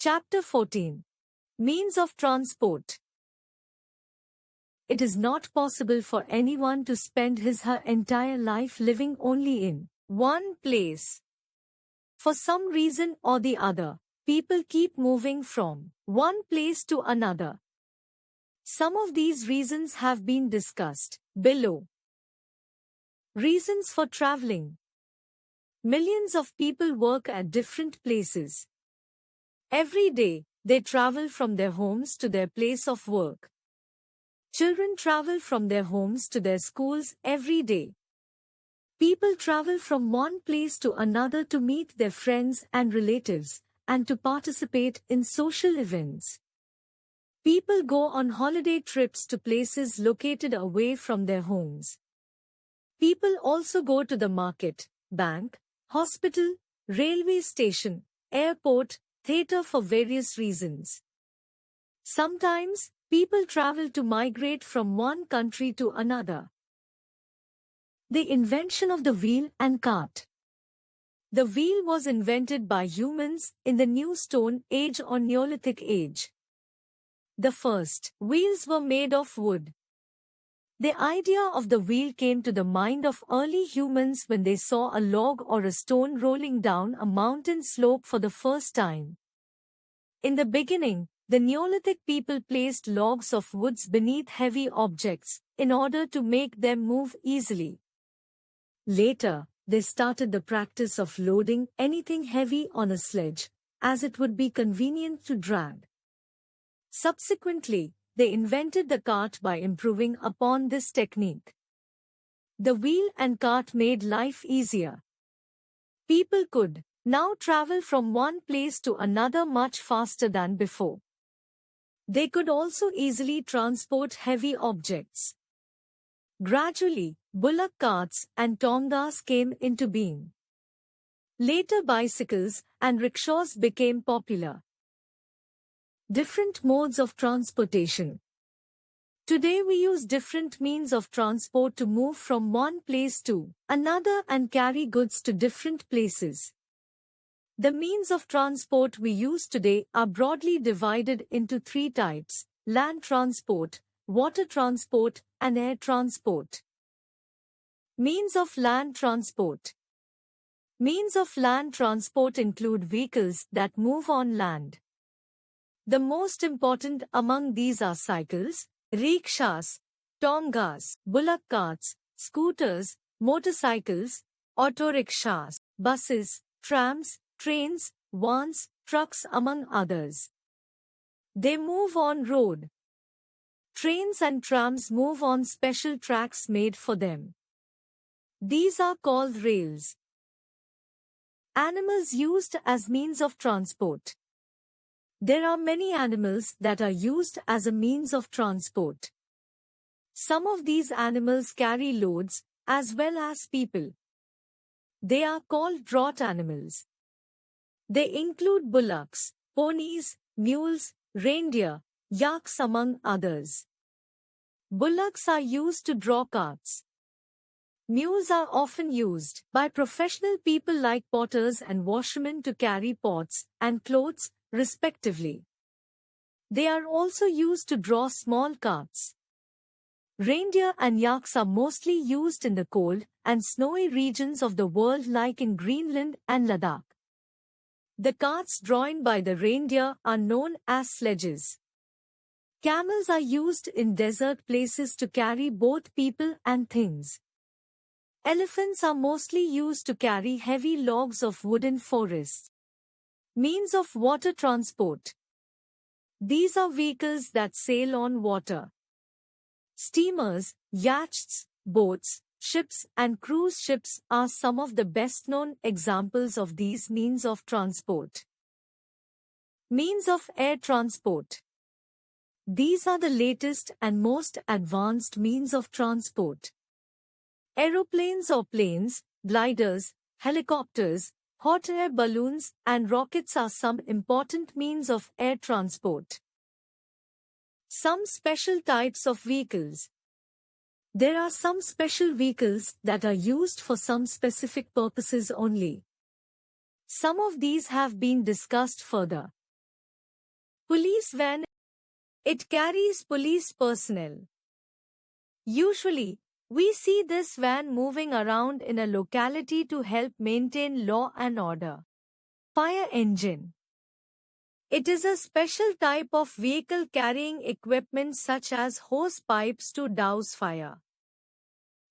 Chapter 14. Means of Transport. It is not possible for anyone to spend his/her entire life living only in one place. For some reason or the other, people keep moving from one place to another. Some of these reasons have been discussed below. Reasons for traveling. Millions of people work at different places. Every day, they travel from their homes to their place of work. Children travel from their homes to their schools every day. People travel from one place to another to meet their friends and relatives, and to participate in social events. People go on holiday trips to places located away from their homes. People also go to the market, bank, hospital, railway station, airport, theatre for various reasons. Sometimes, people travel to migrate from one country to another. The invention of the wheel and cart. The wheel was invented by humans in the New Stone Age or Neolithic Age. The first wheels were made of wood. The idea of the wheel came to the mind of early humans when they saw a log or a stone rolling down a mountain slope for the first time. In the beginning, the Neolithic people placed logs of woods beneath heavy objects in order to make them move easily. Later, they started the practice of loading anything heavy on a sledge, as it would be convenient to drag. Subsequently, they invented the cart by improving upon this technique. The wheel and cart made life easier. People could now travel from one place to another much faster than before. They could also easily transport heavy objects. Gradually, bullock carts and tongas came into being. Later, bicycles and rickshaws became popular. Different modes of transportation. Today we use different means of transport to move from one place to another and carry goods to different places. The means of transport we use today are broadly divided into three types: land transport, water transport, and air transport. Means of land transport. Means of land transport include vehicles that move on land. The most important among these are cycles, rickshaws, tongas, bullock carts, scooters, motorcycles, auto rickshaws, buses, trams, trains, vans, trucks, among others. They move on road. Trains and trams move on special tracks made for them. These are called rails. Animals used as means of transport. There are many animals that are used as a means of transport. Some of these animals carry loads as well as people. They are called draught animals. They include bullocks, ponies, mules, reindeer, yaks, among others. Bullocks are used to draw carts. Mules are often used by professional people like potters and washermen to carry pots and clothes, respectively. They are also used to draw small carts. Reindeer and yaks are mostly used in the cold and snowy regions of the world, like in Greenland and Ladakh. The carts drawn by the reindeer are known as sledges. Camels are used in desert places to carry both people and things. Elephants are mostly used to carry heavy logs of wood in forests. Means of water transport. These are vehicles that sail on water. Steamers, yachts, boats, ships, and cruise ships are some of the best-known examples of these means of transport. Means of air transport. These are the latest and most advanced means of transport. Aeroplanes or planes, gliders, helicopters, hot air balloons, and rockets are some important means of air transport. Some special types of vehicles. There are some special vehicles that are used for some specific purposes only. Some of these have been discussed further. Police van. It carries police personnel. Usually, we see this van moving around in a locality to help maintain law and order. Fire engine. It is a special type of vehicle carrying equipment such as hose pipes to douse fire.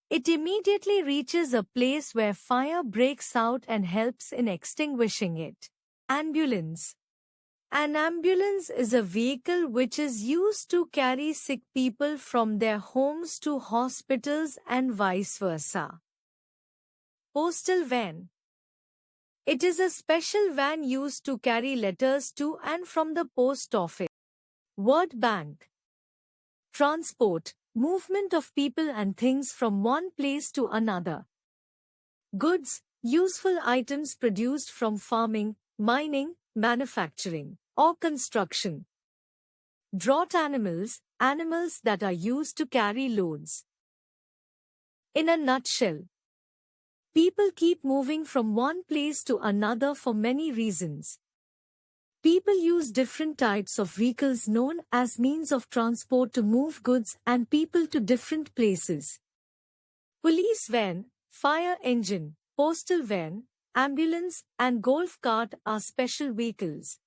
It immediately reaches a place where fire breaks out and helps in extinguishing it. Ambulance. An ambulance is a vehicle which is used to carry sick people from their homes to hospitals and vice versa. Postal van. It is a special van used to carry letters to and from the post office. Word bank. Transport, movement of people and things from one place to another. Goods, useful items produced from farming, mining, manufacturing, or construction. Draught animals, animals that are used to carry loads. In a nutshell, people keep moving from one place to another for many reasons. People use different types of vehicles known as means of transport to move goods and people to different places. Police van, fire engine, postal van, ambulance, and golf cart are special vehicles.